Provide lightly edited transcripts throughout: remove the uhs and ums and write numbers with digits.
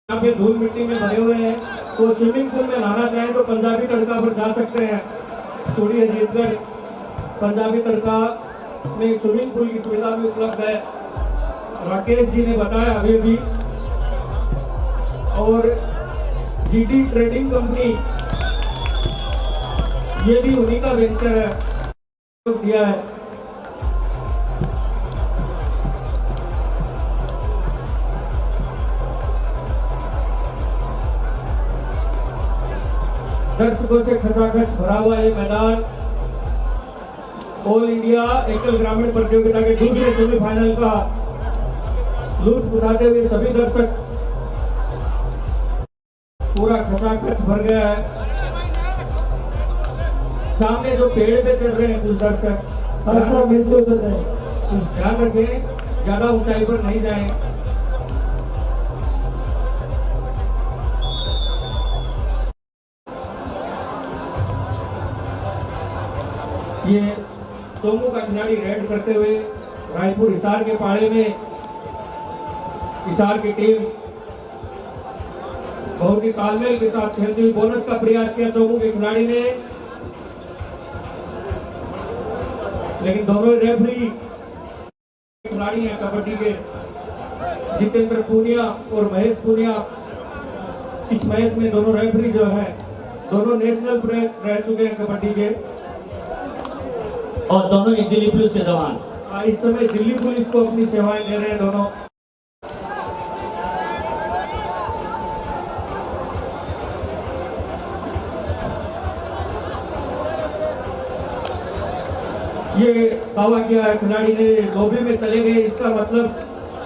यहाँ पे धूल मिट्टी में भरे हुए हैं, तो स्विमिंग पूल में नहाना चाहें तो पंजाबी तड़का पर जा सकते हैं। थोड़ी अजीतगढ़ पंजाबी तड़का में स्विमिंग पूल की सुविधा भी उपलब्ध है, राकेश जी ने बताया अभी भी। और जीटी ट्रेडिंग कंपनी ये भी उन्हीं का वेंचर है, दिया है। दर्शकों से खचाखच भरा हुआ ये मैदान ऑल इंडिया एकल ग्रामीण प्रतियोगिता के दूसरे सेमीफाइनल का लुत्फ उठाते हुए सभी दर्शक पूरा खचाखच भर गया है। सामने जो पेड़ पे चढ़ रहे हैं कुछ दर्शक, ध्यान रखें ज्यादा ऊंचाई पर नहीं जाएं। ये चोमू का खिलाड़ी रेड करते हुए रायपुर हिसार के पाड़े में हिसार की टीम बहुत ही तालमेल के साथ खेलती हुई बोनस का प्रयास किया चोमू के खिलाड़ी ने, लेकिन दोनों रेफरी खिलाड़ी हैं कबड्डी के, जितेंद्र पूनिया और महेश पूनिया। इस मैच में दोनों रेफरी जो है दोनों नेशनल प्लेयर रह चुके हैं कबड्डी के, और दोनों ही दिल्ली पुलिस के जवान इस समय दिल्ली पुलिस को अपनी सेवाएं दे रहे हैं दोनों। ये दावा किया है खिलाड़ी ने लोबे में चले गए, इसका मतलब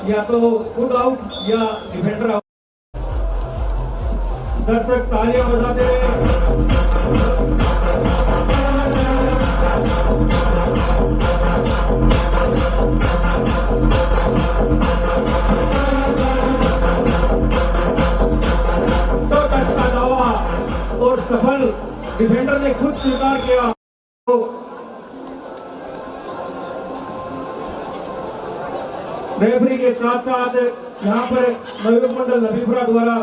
या तो फुट आउट या डिफेंडर आउट। दर्शक तालियां बजाते हैं। तो टच का दावा और सफल डिफेंडर ने खुद स्वीकार किया। तो रेफरी के साथ साथ यहाँ पर मयूर मंडल नबीपुरा द्वारा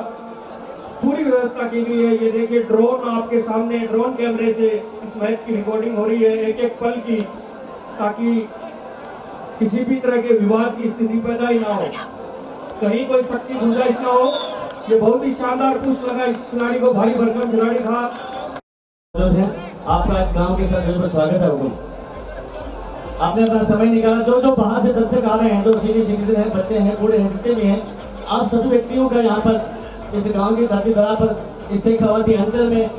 पूरी व्यवस्था की गई है। ये देखिए ड्रोन आपके सामने, ड्रोन कैमरे से इस मैच की रिकॉर्डिंग हो रही है एक एक पल की, ताकि किसी भी तरह के विवाद की स्थिति पैदा ही ना हो, कहीं कोई शक्ति गुंजाइश ना हो। ये बहुत ही शानदार पुश लगा इस खिलाड़ी को, भारी भरकम खिलाड़ी था। आपका इस गांव के साथ में स्वागत है। हुकुम आपने अपना समय निकाला। जो जो बाहर से दर्शक आ रहे हैं, जो सीनियर सिटीजन हैं, बच्चे हैं, बूढ़े हैं, जितने भी हैं, आप सभी व्यक्तियों का यहाँ पर इस गांव की धरती धरा पर इस शेखावाटी अंचल में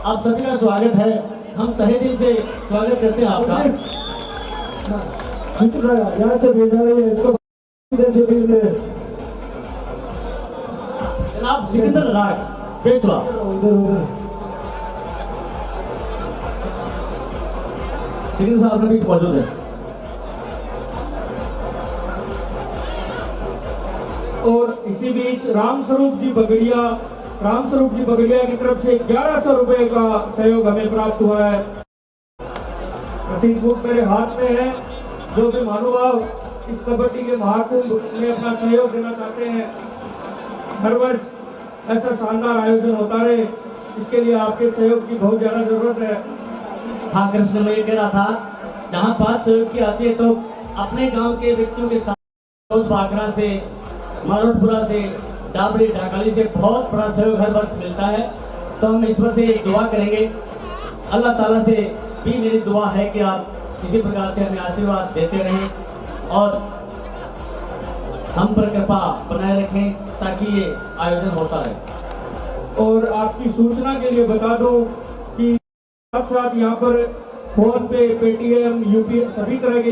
आप सभी का स्वागत है। हम तहे दिल से स्वागत करते हैं आपका। यहाँ से भेजा है इसको जनाब सिकंदर राग पेशवा सिकंदर साहब ने भी मौजूद है। और इसी बीच रामस्वरूप जी बगड़िया की तरफ से 1100 रुपए का सहयोग हमें प्राप्त हुआ है। रसीद बुक मेरे हाथ में है। जो भी महानुभाव इस कबड्डी के महाकुंभ में अपना सहयोग देना चाहते हैं, हर वर्ष ऐसा शानदार आयोजन होता रहे, इसके लिए आपके सहयोग की बहुत ज्यादा जरूरत है। हाँ कृष्ण, मैं ये कह रहा था, जहाँ बात सहयोग की आती है तो अपने गांव के व्यक्तियों के साथ बाकरा से, मारोटपुरा से, डाबरी ढाकाली से बहुत बड़ा सहयोग हर वर्ष मिलता है। तो हम इस वर्ष से एक दुआ करेंगे। अल्लाह ताला से भी मेरी दुआ है कि आप इसी प्रकार से हमें आशीर्वाद देते रहें और हम पर कृपा बनाए रखें, ताकि ये आयोजन होता रहे। और आपकी सूचना के लिए बता दूं कि साथ साथ यहाँ पर फोन पे, पेटीएम, यूपीआई, सभी तरह के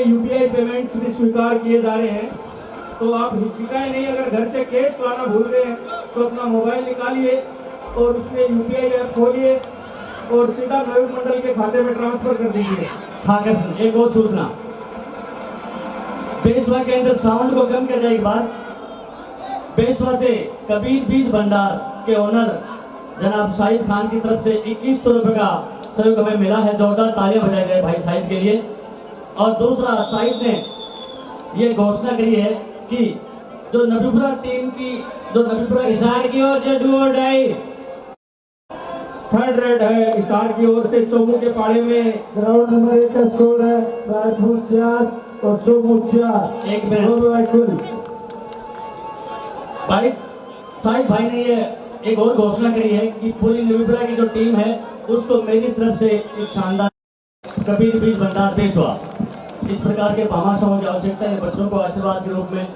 यूपीआई पेमेंट्स भी स्वीकार किए जा रहे हैं। तो आप हिचकिचाएं नहीं, अगर घर से कैश लाना भूल गए तो अपना मोबाइल निकालिए और उसमें यूपीआई ऐप खोलिए और सीधा मयूर मंडल के खाते में ट्रांसफर कर दीजिए। हाँ कृष्ण, एक और सूचना, पेशवा के अंदर साउंड को कम कर जाए एक बार। पेशवा से कबीर बीज भंडार के ओनर जनाब शाहिद खान की तरफ से 2100 रुपए का सहयोग हमें मिला है। जोरदार तालियां बजाई जाए भाई शाहिद के लिए। और दूसरा, शाहिद ने ये घोषणा करी है कि जो नबीपुरा टीम की जो नबीपुरा हिसार की ओर से डू और डाई। थर्ड रेड है हिसार की ओर से चोमू के पाड़े में। ग्राउंड नंबर 1 का स्कोर है रायपुर 4 और चोमू 4। एक मिनट। दोनों भाई कुल भाई साहिब भाई ने ये एक और घोषणा करी है कि पूरी नबीपुरा की जो टीम है उसको मेरी तरफ से एक शानदार कबीर बीज भंडार पेश हुआ। इस प्रकार के भामाशाहों की आवश्यकता है। बच्चों को आशीर्वाद के रूप में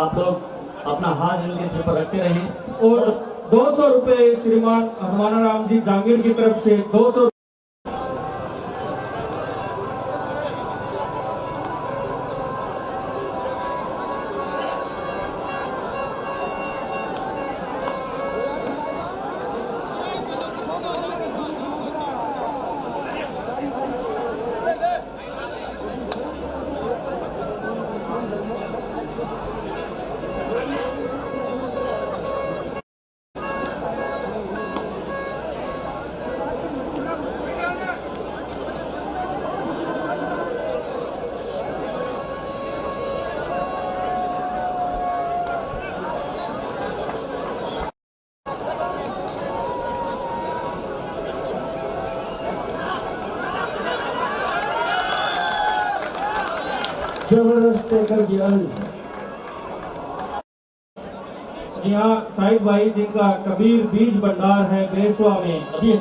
आप लोग अपना हाथ इनके सिर पर रखते रहें। और 200 रुपए श्रीमान हनुमान राम जी जांगीर की तरफ से 200। जबरदस्त टेकर गिरावी। जी हाँ साहिब भाई जिनका कबीर बीज भंडार है बेसवा में, अभी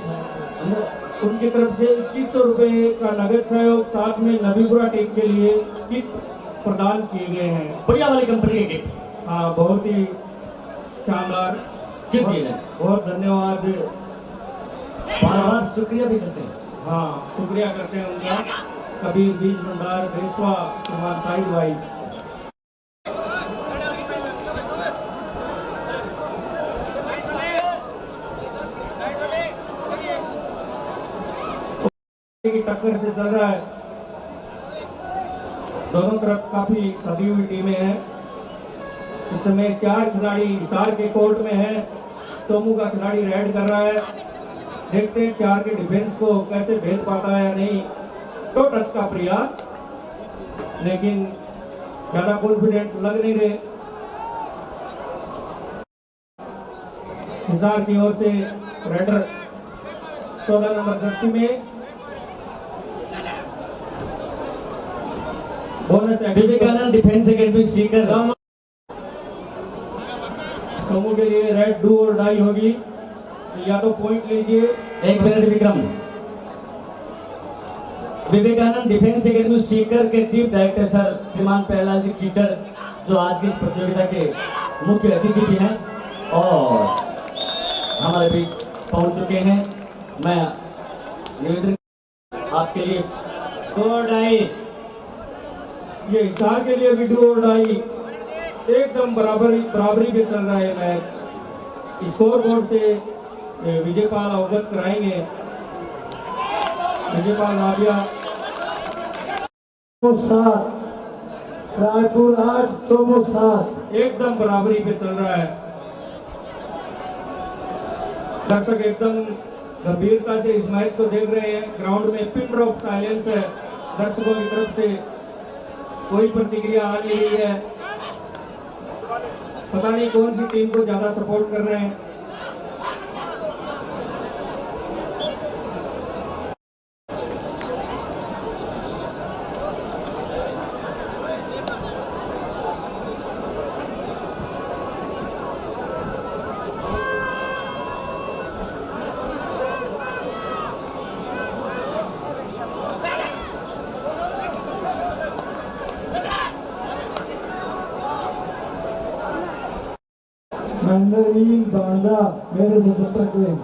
उनकी तरफ से 2100 रुपए का नगद सहयोग साथ में नबीपुरा टीम के लिए किट प्रदान किए गए हैं। बढ़िया वाली कंपनी के किट हाँ बहुत ही शानदार किट दिए गए। बहुत धन्यवाद। बार बार शुक्रिया भी करते हैं। हाँ शुक्रिया करते हैं उनका कबीर बीज भंडार बेसवा श्रीमान साहिब भाई। की टक्कर से चल रहा है। दोनों तरफ काफी सदी हुई टीमें हैं। इस समय 4 खिलाड़ी हिसार के कोर्ट में हैं। चोमू का खिलाड़ी रेड कर रहा है। देखते हैं 4 के डिफेंस को कैसे भेद पाता है या नहीं। तो टच का प्रयास लेकिन ज्यादा कॉन्फिडेंट लग नहीं रहे। हिसार की ओर से रेडर 14 नंबर जर्सी में bonus Vivekanand defence academy Sikar Chomu के लिए रेड डू और डाई होगी। या तो पॉइंट लीजिए। 1 minute Vikram. Vivekanand defence academy Sikar के चीफ डायरेक्टर सर श्रीमान प्यारेलाल जी कीचड़ जो आज की इस प्रतियोगिता के मुख्य अतिथि भी हैं और हमारे बीच पहुंच चुके हैं। मैं निवेदन आपके लिए डू और डाई। ये हिसार के लिए भी डू और डाई एकदम बराबरी पे चल रहा है मैच। स्कोर बोर्ड से विजयपाल अवगत कराएंगे। विजयपाल नाबिया 7 रायपुर 8 चोमू 7। एकदम बराबरी पे चल रहा है। दर्शक एकदम गंभीरता से इस मैच को देख रहे हैं। ग्राउंड में पिन ड्रॉप साइलेंस है। दर्शकों की तरफ से कोई प्रतिक्रिया आ नहीं रही है। पता नहीं कौन सी टीम को ज्यादा सपोर्ट कर रहे हैं। महंदरीन बांदा मेरे से संपर्क करें।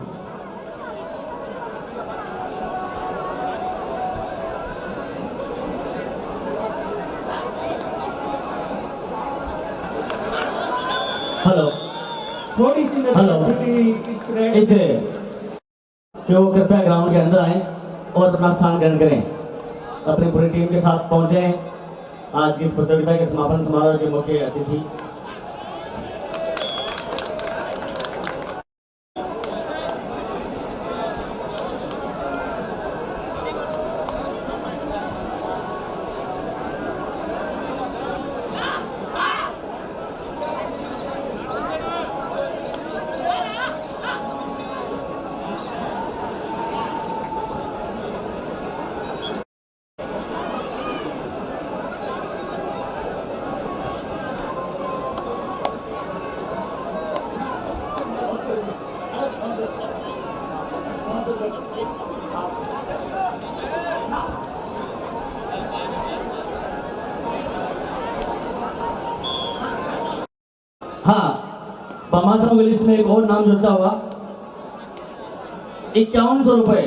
हेलो थोड़ी सी हेलो। इस रेड इसे कि वो कृपया ग्राउंड के अंदर आए और अपना स्थान ग्रहण करें। अपनी पूरी टीम के साथ पहुंचे हैं आज की इस प्रतियोगिता के समापन समारोह के मुख्य अतिथि। हाँ, भामाशाह की लिस्ट में एक और नाम जुड़ता हुआ 5100 रुपए।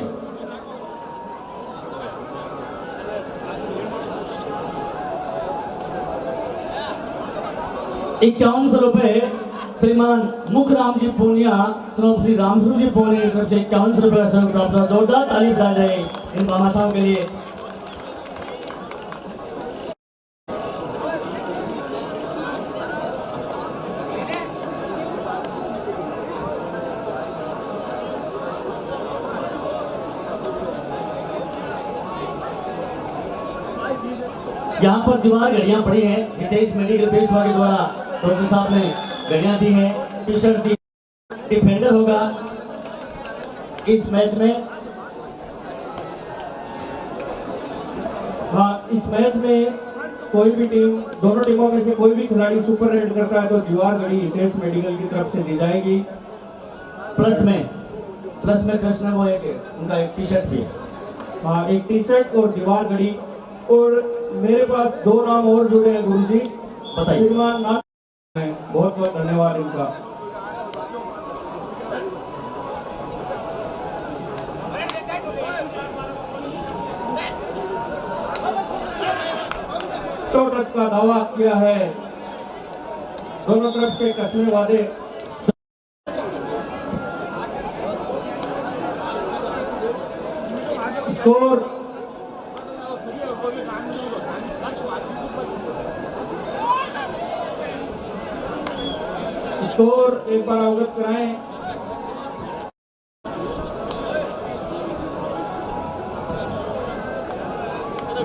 श्रीमान मुखराम जी पूनिया श्री श्री रामसू जी पूनिया की तरफ से 5100 रुपए का सहयोग प्राप्त हुआ। जोरदार ताली बजा जाए इन भामाशाहों के लिए। यहाँ पर दीवार घड़ियां पड़ी हैं। हितेश मेडिकल पेशवा के द्वारा डॉक्टर साहब ने घड़ियां दी हैं, टी शर्ट दी। डिफेंडर होगा इस मैच में। हाँ, इस मैच में कोई भी टीम, दोनों टीमों में से कोई भी खिलाड़ी सुपर रेड करता है तो दीवार घड़ी हितेश मेडिकल की तरफ से दी जाएगी। प्लस में कृष्ण वो उनका एक टी शर्ट भी है। हाँ, एक टी शर्ट और दीवार घड़ी। और मेरे पास 2 नाम और जुड़े हैं गुरुजी। बताइए। श्रीमान नाथ, बहुत बहुत धन्यवाद इनका। तो टच का दावा किया है, दोनों तरफ से कसमे वादे। स्कोर एक बार अवगत कराएं।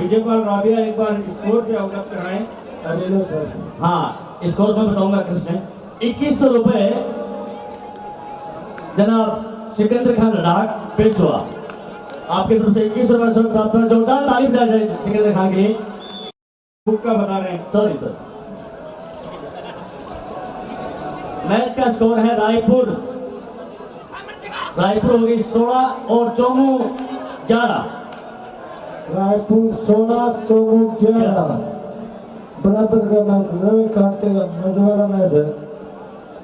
विजयपाल राबिया एक बार स्कोर से अवगत कराएं। अरे लो सर। हाँ, स्कोर मैं बताऊंगा कृष्ण। 2100 रुपए जनाब सिकंदर खान लडाख पेशवा आपकी तरफ से 2100 रुपए सहयोग प्राप्त हुआ। जोरदार तारीफ दी जाए सिकंदर खान के लिए। बुक का बता रहे हैं। Sorry sir. मैच का स्कोर है रायपुर होगी 16 और चोमू 11। रायपुर 16 चोमू 11 बराबर का मैच, 9 कांटे का मजेदार मैच है।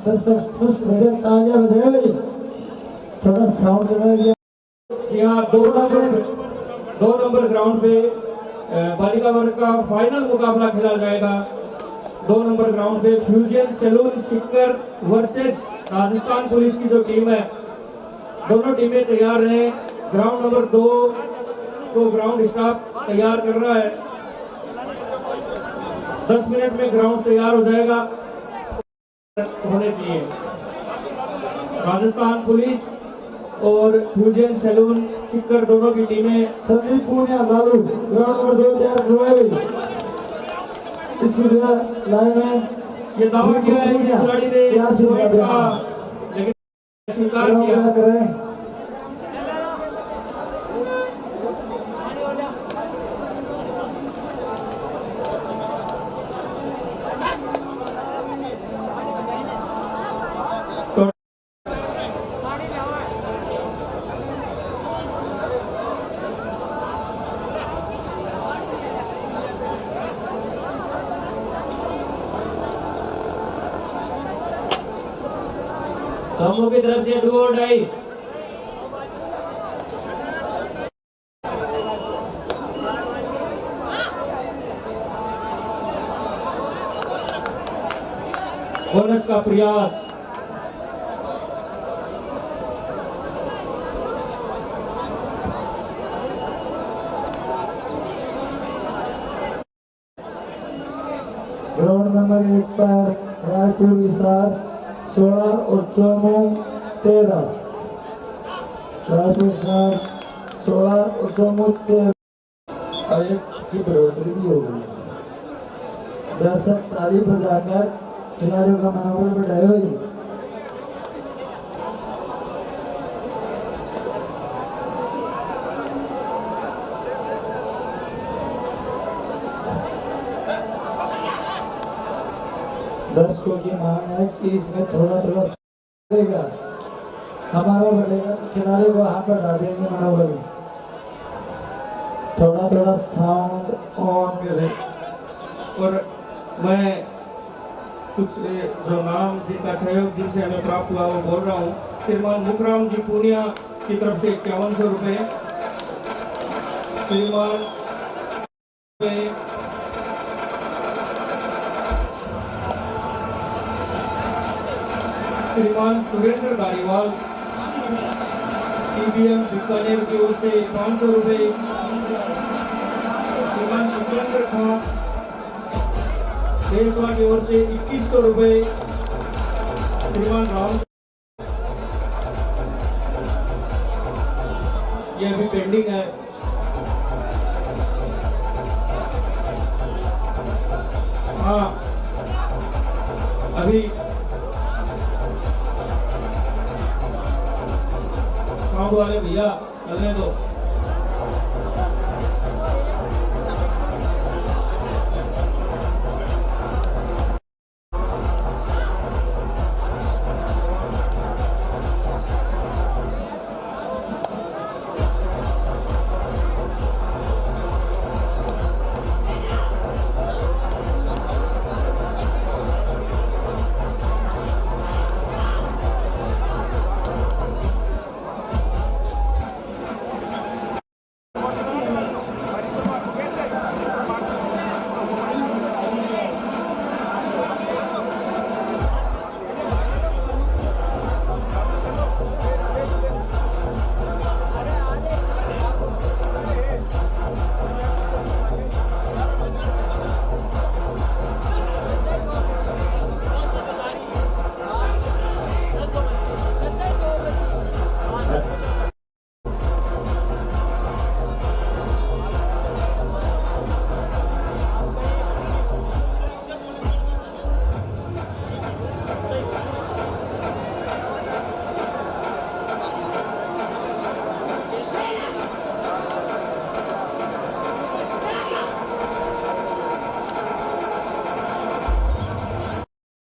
दर्शक सुस्त बैठे, तालियां बजाए भाई, थोड़ा साउंड चला गया। यहाँ 2 नंबर ग्राउंड पे बालिका वर्ग का फाइनल मुकाबला खेला जाएगा। 2 नंबर ग्राउंड पे फ्यूजन सैलून सिक्कर वर्सेस राजस्थान पुलिस की जो टीम है, दोनों टीमें तैयार हैं। ग्राउंड नंबर 2 को ग्राउंड स्टाफ तैयार कर रहा है। 10 मिनट में ग्राउंड तैयार हो जाएगा, होने चाहिए। राजस्थान पुलिस और फ्यूजन सैलून सिक्कर दोनों की टीमें। संदीप पूनिया लालू ग्राउंड नंबर 2 तैयार हुए भाई। इसकी लाइन में ये दावा किया है इस खिलाड़ी ने, लेकिन स्वीकार किया। करें चोमू की तरफ से डू और डाई। बोनस का प्रयास। ग्राउंड नंबर 1 पर रायपुर हिसार 16 और चोमू 13। रायपुर हिसार 16 और चोमू 13। और एक की बढ़ोतरी भी हो गई। दर्शक ताली बजाकर खिलाड़ियों का मनोबल बढ़ाए भाई। दर्शकों की मांग है कि इसमें थोड़ा थोड़ा बढ़ेगा, हमारा बढ़ेगा तो खिलाड़ी को हाथ बढ़ा देंगे मनोबल। थोड़ा थोड़ा साउंड ऑन करें। और मैं कुछ जो नाम जिनका सहयोग जिनसे हमें प्राप्त हुआ वो बोल रहा हूँ। श्रीमान मुखराम जी पूनिया की तरफ से 5100 रुपये, श्रीमान श्रीमान सुरेंद्र धारीवाल टीबीएम बीकानेर की ओर से 500 रुपये, श्रीमान सिकंदर खां देशवा की ओर से 2100 रुपये, श्रीमान राम ये अभी पेंडिंग है। हाँ अभी साउंड वाले भैया चलने दो।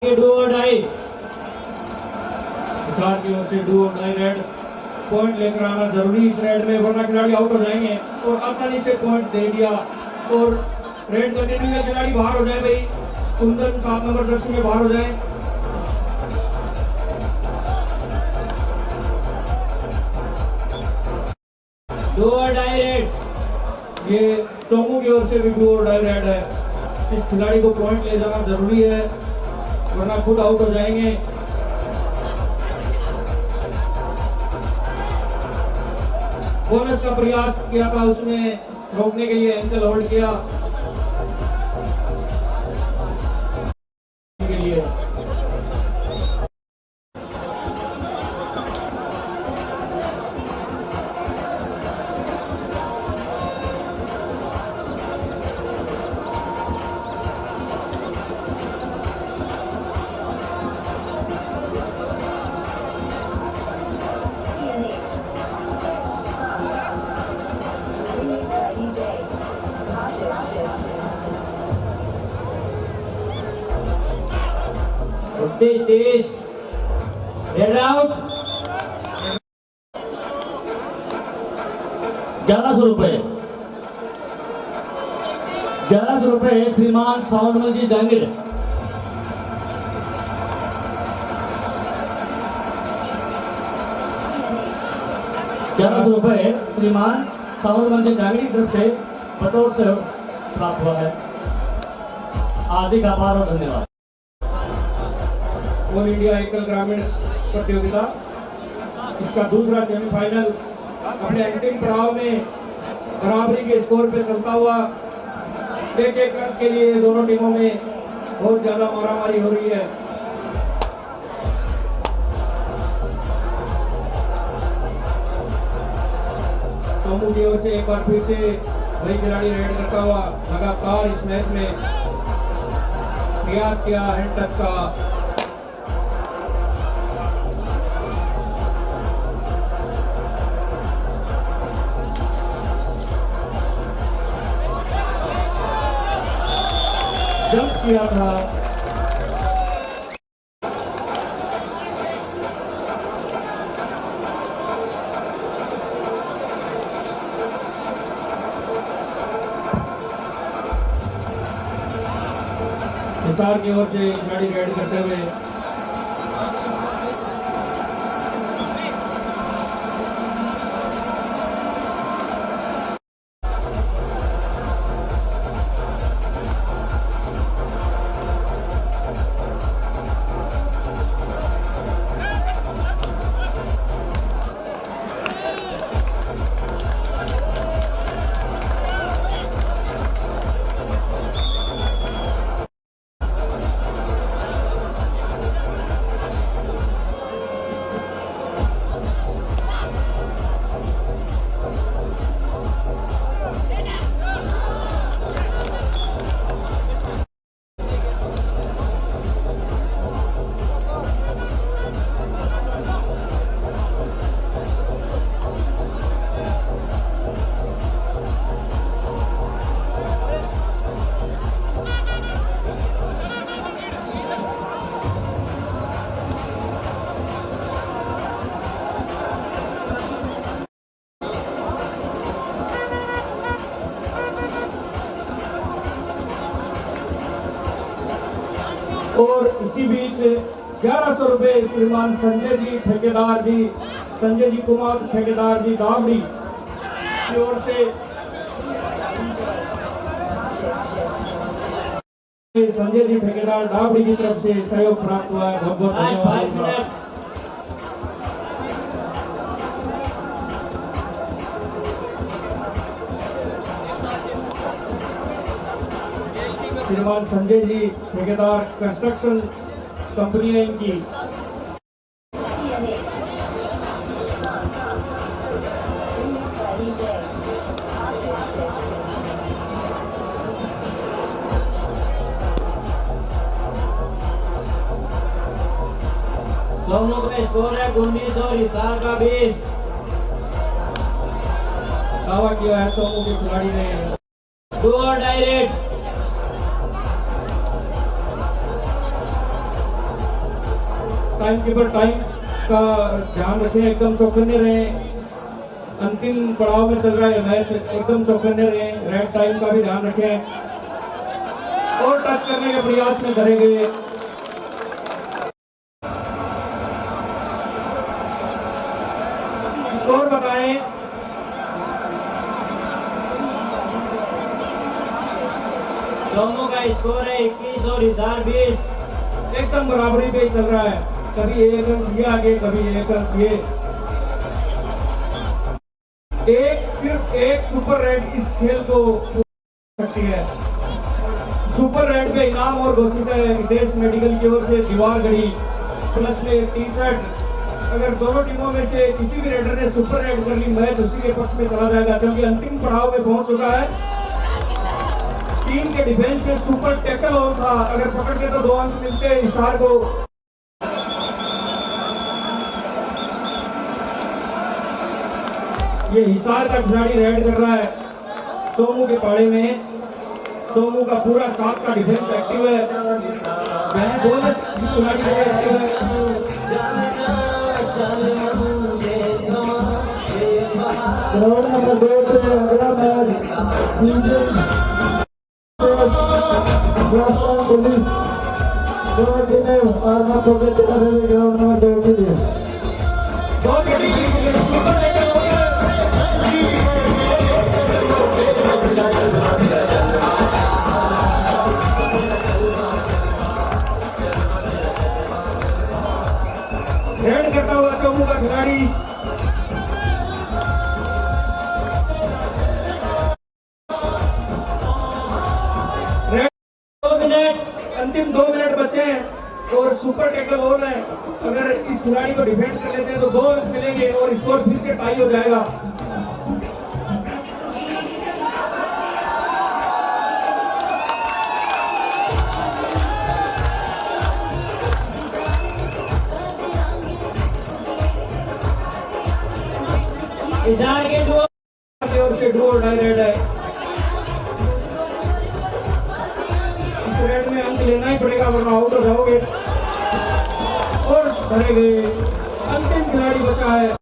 डू और डाई। चार की ओर से डू और डाई रेड पॉइंट लेकर आना जरूरी इस रेड में, वरना खिलाड़ी आउट हो जाएंगे। और आसानी से पॉइंट दे दिया और रेड कंटिन्यू में खिलाड़ी बाहर हो जाए भाई। कुंदन 7 नंबर जर्सी में बाहर हो जाए। डू और डाई रेड। ये चोमू की ओर से भी डू और डाई रेड है। इस खिलाड़ी को पॉइंट ले जाना जरूरी है, वरना खुद आउट हो जाएंगे। बोनस का प्रयास किया था उसने रोकने के लिए, एंकल होल्ड किया के लिए। तेज रेड आउट। 1100 रुपये, 1100 रुपये श्रीमान साउंडमल जी जहांगीर। ₹1100 श्रीमान साउंडमल जी जहांगीर की तरफ से बतौर से प्राप्त हुआ है। हार्दिक आभार और धन्यवाद। ऑल इंडिया एकल ग्रामीण प्रतियोगिता इसका दूसरा सेमीफाइनल अपने अंतिम पड़ाव में बराबरी के स्कोर पे चलता हुआ एक रन के लिए दोनों टीमों में बहुत ज्यादा मारामारी हो रही है। चोमू की ओर से एक बार फिर से वही खिलाड़ी रेड करता हुआ लगातार इस मैच में प्रयास किया हैंड टच का। जंप किया था। हिसार की ओर से खिलाड़ी रेड करते हुए। और इसी बीच 1100 रुपए श्रीमान संजय जी ठेकेदार जी, संजय जी कुमार ठेकेदार जी दामड़ी की ओर से संजय जी ठेकेदार डाबड़ी की तरफ से सहयोग प्राप्त हुआ है। बहुत बहुत आज 5 धन्यवाद। मिनट श्रीमान संजय जी ठेकेदार कंस्ट्रक्शन कंपनी है इनकी। दोनों का स्कोर है 19 और हिसार का 20। दावा किया है दोनों के खिलाड़ी ने। डू और डायरेक्ट टाइम कीपर टाइम का ध्यान रखें, एकदम चौकन्ने रहें। अंतिम पड़ाव में चल रहा है मैच, एकदम चौकन्ने रहें। रेड टाइम का भी ध्यान रखें और टच करने के प्रयास में करेंगे। स्कोर बताएं। दोनों का स्कोर है 21 और हिसार 20। एकदम बराबरी पे ही चल रहा है, कभी एक अंक ये आगे, कभी एक अंक ये। सिर्फ एक सुपर रेड इस खेल को सकती है। सुपर रेड पे इनाम और घोषित है हितेश मेडिकल की ओर से दीवार घड़ी प्लस में टी शर्ट। अगर दोनों टीमों में से किसी भी रेडर ने सुपर रेड कर ली, मैच उसी के पक्ष में चला जाएगा, क्योंकि अंतिम पड़ाव में पहुंच चुका है। टीम के डिफेंस से सुपर टैकल और था, अगर पकड़ के तो 2 अंक मिलते हिसार को। ये हिसार का खिलाड़ी रेड कर रहा है सोमू के पाड़े में। सोमू का पूरा 7 का डिफेंस एक्टिव है। बोनस इस खिलाड़ी को एक्टिव है। ग्राउंड नंबर 2 पे अगला मैच पुलिस दोनों टीमें आर्मा को तैयार है ग्राउंड नंबर 2 के लिए। बहुत बड़ी सुपर रेड हो गया। रेड करता हुआ चौमू का खिलाड़ी अंतिम 2 मिनट बचे हैं और सुपर टैकल और है। अगर इस खिलाड़ी को डिफेंड कर लेते हैं तो 2 अंक मिलेंगे और स्कोर फिर से टाई हो जाएगा। हिसार के डू और से डू और डाई रेड है। इस रेड में अंक लेना ही पड़ेगा वरना आउट हो जाओगे। और धरे गए, अंतिम खिलाड़ी बचा है।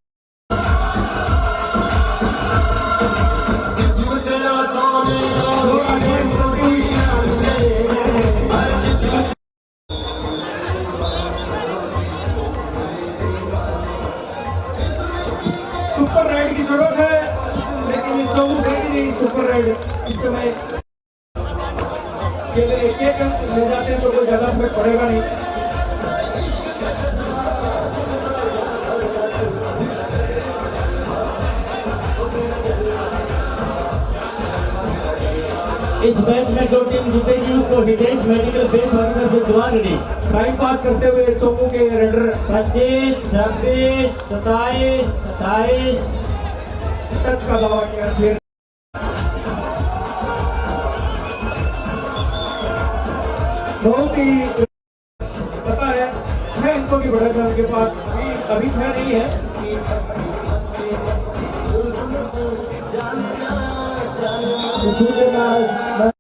केवल एक एक अंक ले जाते हैं तो कोई ज्यादा फर्क पड़ेगा नहीं। इस मैच में जो टीम जीतेगी उसको हितेश मेडिकल बेस वाली तरफ से दुआ रेडी। टाइम पास करते हुए चोमू के रेडर 25, 26, 27, 28। टच का दावा किया क्लियर। बहुत ही पता है 6 अंकों की बढ़त है उनके पास, अभी 6 नहीं है। इसी के बाद